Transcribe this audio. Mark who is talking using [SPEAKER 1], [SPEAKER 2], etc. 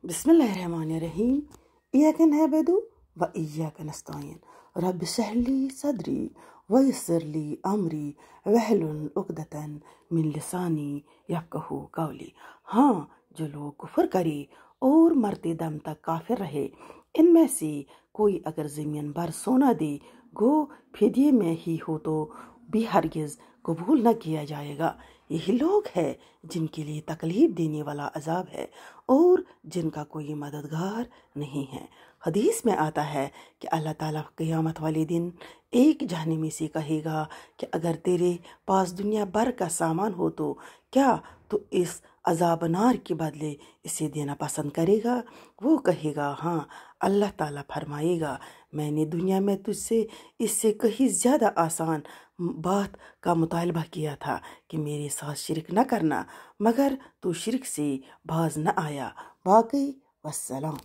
[SPEAKER 1] बिस्मिल्लाहिर्रहमानिर्रहीम। इय्याका नअबुदु व इय्याका नस्तईन। रब्बि इश्रह ली सदरी वयस्सिर ली अमरी वहलुल उक़दतन मिन लिसानी यफ़क़हू क़ौली। हाँ, जो लोग कुफ्र करे और मरते दम तक काफिर रहे, इनमें से कोई अगर ज़मीन भर सोना दे गो फिदिये में ही हो तो भी हरगिज़ कबूल न किया जाएगा। यही लोग हैं जिनके लिए तकलीफ देने वाला अजाब है और जिनका कोई मददगार नहीं है। हदीस में आता है कि अल्लाह ताला क़यामत वाले दिन एक जहन्नमी से कहेगा कि अगर तेरे पास दुनिया भर का सामान हो तो क्या तू इस अजाब नार के बदले इसे देना पसंद करेगा? वो कहेगा हाँ। अल्लाह ताला फरमाएगा, मैंने दुनिया में तुझसे इससे कहीं ज़्यादा आसान बात का मुतालबा किया था कि मेरे साथ शिरक न करना, मगर तू शिरक से बाज न आया। बाकी वस्सलाम।